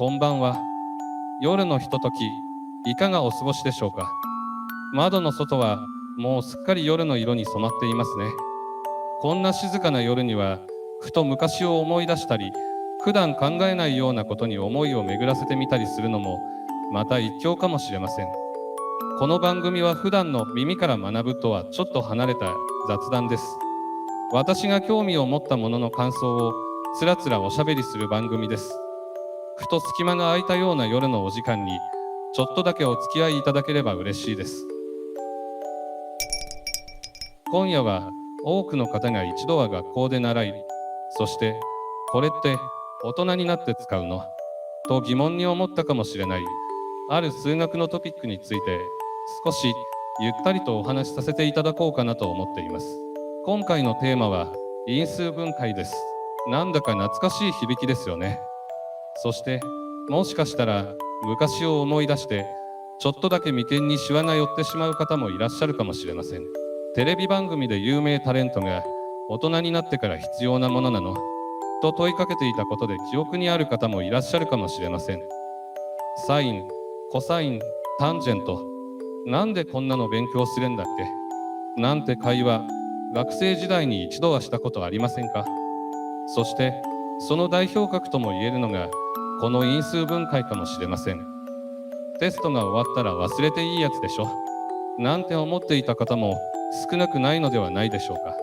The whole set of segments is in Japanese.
こんばんは。夜のひととき、いかがお過ごしでしょうか。窓の外はもうすっかり夜の色に染まっていますね。こんな静かな夜には、ふと昔を思い出したり、普段考えないようなことに思いを巡らせてみたりするのも、また一興かもしれません。この番組は普段の耳から学ぶとはちょっと離れた雑談です。私が興味を持ったものの感想をつらつらおしゃべりする番組です。ふと隙間が空いたような夜のお時間に、ちょっとだけお付き合いいただければ嬉しいです。今夜は多くの方が一度は学校で習い、そしてこれって大人になって使うのと疑問に思ったかもしれない、ある数学のトピックについて少しゆったりとお話しさせていただこうかなと思っています。今回のテーマは因数分解です。なんだか懐かしい響きですよね。そしてもしかしたら昔を思い出してちょっとだけ眉間にシワが寄ってしまう方もいらっしゃるかもしれません。テレビ番組で有名タレントが大人になってから必要なものなのと問いかけていたことで記憶にある方もいらっしゃるかもしれません。サイン、コサイン、タンジェント、なんでこんなの勉強するんだっけなんて会話、学生時代に一度はしたことありませんか。そしてその代表格とも言えるのがこの因数分解かもしれません。テストが終わったら忘れていいやつでしょなんて思っていた方も少なくないのではないでしょうか。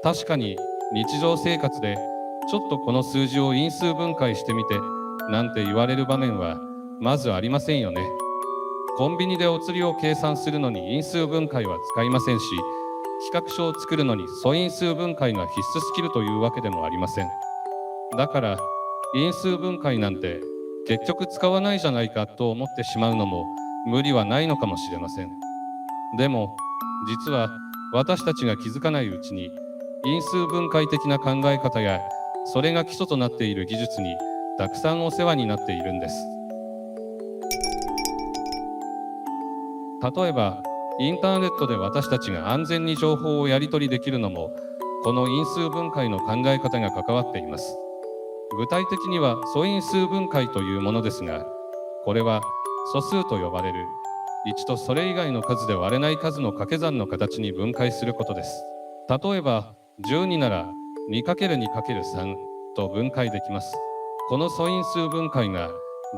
確かに日常生活でちょっとこの数字を因数分解してみてなんて言われる場面はまずありませんよね。コンビニでお釣りを計算するのに因数分解は使いませんし、企画書を作るのに素因数分解が必須スキルというわけでもありません。だから因数分解なんて結局使わないじゃないかと思ってしまうのも無理はないのかもしれません。でも実は私たちが気づかないうちに因数分解的な考え方やそれが基礎となっている技術にたくさんお世話になっているんです。例えばインターネットで私たちが安全に情報をやり取りできるのもこの因数分解の考え方が関わっています。具体的には素因数分解というものですが、これは素数と呼ばれる1とそれ以外の数で割れない数の掛け算の形に分解することです。例えば12なら 2×2×3 と分解できます。この素因数分解が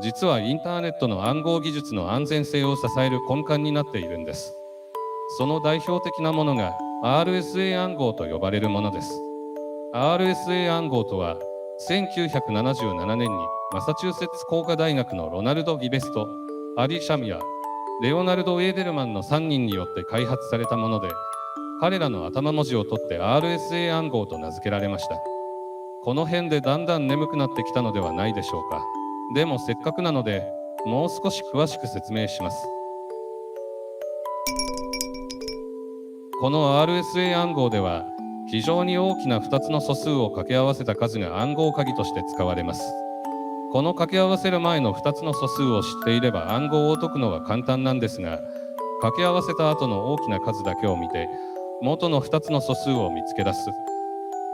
実はインターネットの暗号技術の安全性を支える根幹になっているんです。その代表的なものが RSA 暗号と呼ばれるものです。RSA 暗号とは1977年にマサチューセッツ工科大学のロナルド・ギベスト、アリ・シャミア、レオナルド・エーデルマンの3人によって開発されたもので、彼らの頭文字を取って RSA 暗号と名付けられました。この辺でだんだん眠くなってきたのではないでしょうか。でもせっかくなのでもう少し詳しく説明します。この RSA 暗号では非常に大きな2つの素数を掛け合わせた数が暗号鍵として使われます。この掛け合わせる前の2つの素数を知っていれば暗号を解くのは簡単なんですが、掛け合わせた後の大きな数だけを見て元の2つの素数を見つけ出す、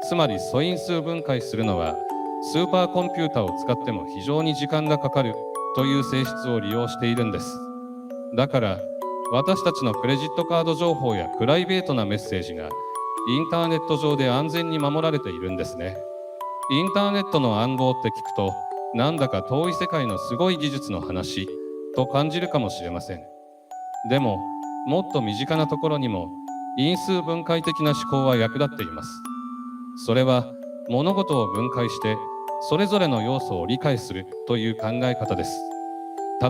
つまり素因数分解するのはスーパーコンピュータを使っても非常に時間がかかるという性質を利用しているんです。だから私たちのクレジットカード情報やプライベートなメッセージがインターネット上で安全に守られているんですね。インターネットの暗号って聞くとなんだか遠い世界のすごい技術の話と感じるかもしれません。でももっと身近なところにも因数分解的な思考は役立っています。それは物事を分解してそれぞれの要素を理解するという考え方です。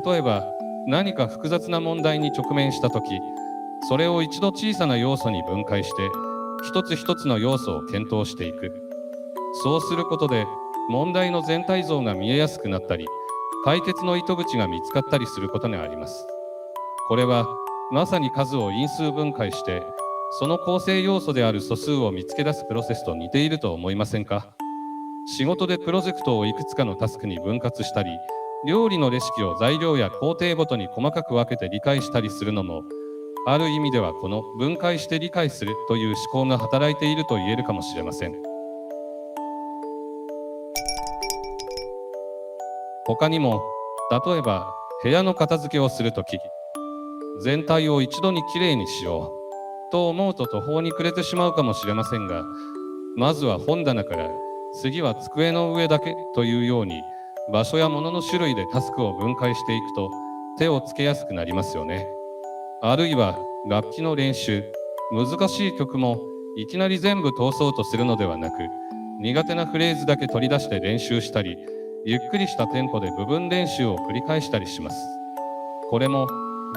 例えば何か複雑な問題に直面したとき、それを一度小さな要素に分解して一つ一つの要素を検討していく。そうすることで問題の全体像が見えやすくなったり、解決の糸口が見つかったりすることがあります。これはまさに数を因数分解してその構成要素である素数を見つけ出すプロセスと似ていると思いませんか。仕事でプロジェクトをいくつかのタスクに分割したり、料理のレシピを材料や工程ごとに細かく分けて理解したりするのも、ある意味ではこの分解して理解するという思考が働いていると言えるかもしれません。他にも、例えば部屋の片付けをするとき、全体を一度にきれいにしようと思うと途方に暮れてしまうかもしれませんが、まずは本棚から次は机の上だけというように、場所や物の種類でタスクを分解していくと手をつけやすくなりますよね。あるいは楽器の練習、難しい曲もいきなり全部通そうとするのではなく、苦手なフレーズだけ取り出して練習したり、ゆっくりしたテンポで部分練習を繰り返したりします。これも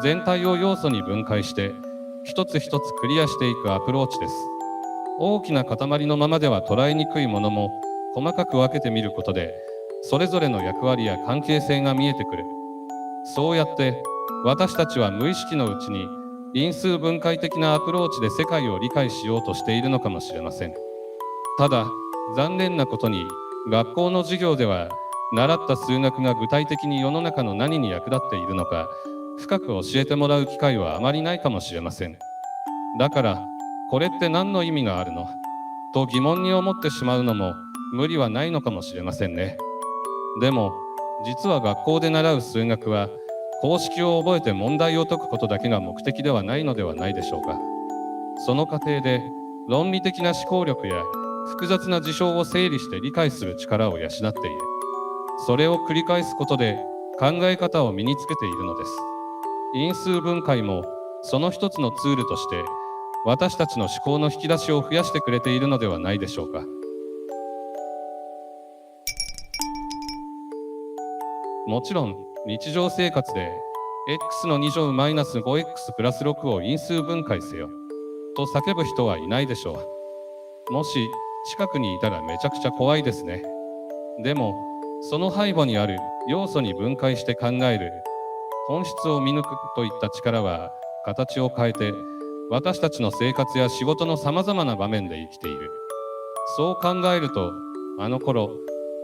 全体を要素に分解して一つ一つクリアしていくアプローチです。大きな塊のままでは捉えにくいものも細かく分けてみることで、それぞれの役割や関係性が見えてくる。そうやって私たちは無意識のうちに因数分解的なアプローチで世界を理解しようとしているのかもしれません。ただ、残念なことに学校の授業では習った数学が具体的に世の中の何に役立っているのか深く教えてもらう機会はあまりないかもしれません。だから、これって何の意味があるのと疑問に思ってしまうのも無理はないのかもしれませんね。でも、実は学校で習う数学は公式を覚えて問題を解くことだけが目的ではないのではないでしょうか。その過程で論理的な思考力や複雑な事象を整理して理解する力を養っている。それを繰り返すことで考え方を身につけているのです。因数分解もその一つのツールとして私たちの思考の引き出しを増やしてくれているのではないでしょうか。もちろん日常生活で x の2乗 -5x プラス6を因数分解せよと叫ぶ人はいないでしょう。もし近くにいたらめちゃくちゃ怖いですね。でもその背後にある要素に分解して考える本質を見抜くといった力は形を変えて私たちの生活や仕事のさまざまな場面で生きている。そう考えると、あの頃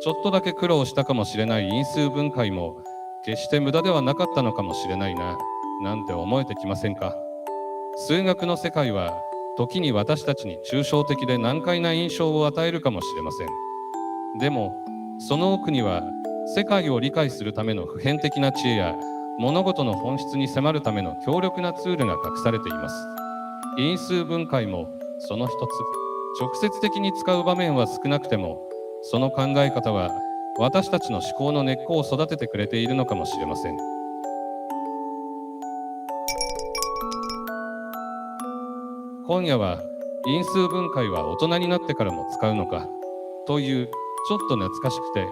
ちょっとだけ苦労したかもしれない因数分解も決して無駄ではなかったのかもしれないな、なんて思えてきませんか。数学の世界は時に私たちに抽象的で難解な印象を与えるかもしれません。でもその奥には世界を理解するための普遍的な知恵や物事の本質に迫るための強力なツールが隠されています。因数分解もその一つ。直接的に使う場面は少なくても、その考え方は私たちの思考の根っこを育ててくれているのかもしれません。今夜は因数分解は大人になってからも使うのかというちょっと懐かしくて、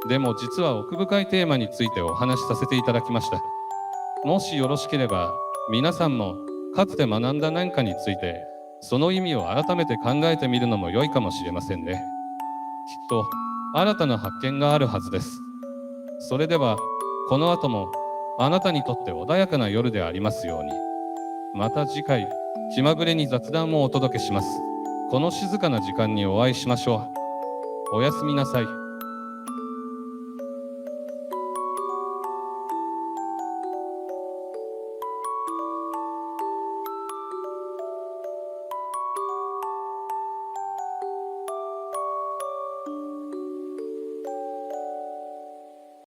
でも実は奥深いテーマについてお話しさせていただきました。もしよろしければ皆さんもかつて学んだ何かについてその意味を改めて考えてみるのも良いかもしれませんね。きっと新たな発見があるはずです。それではこの後もあなたにとって穏やかな夜でありますように。また次回気まぐれに雑談をお届けします。この静かな時間にお会いしましょう。おやすみなさい。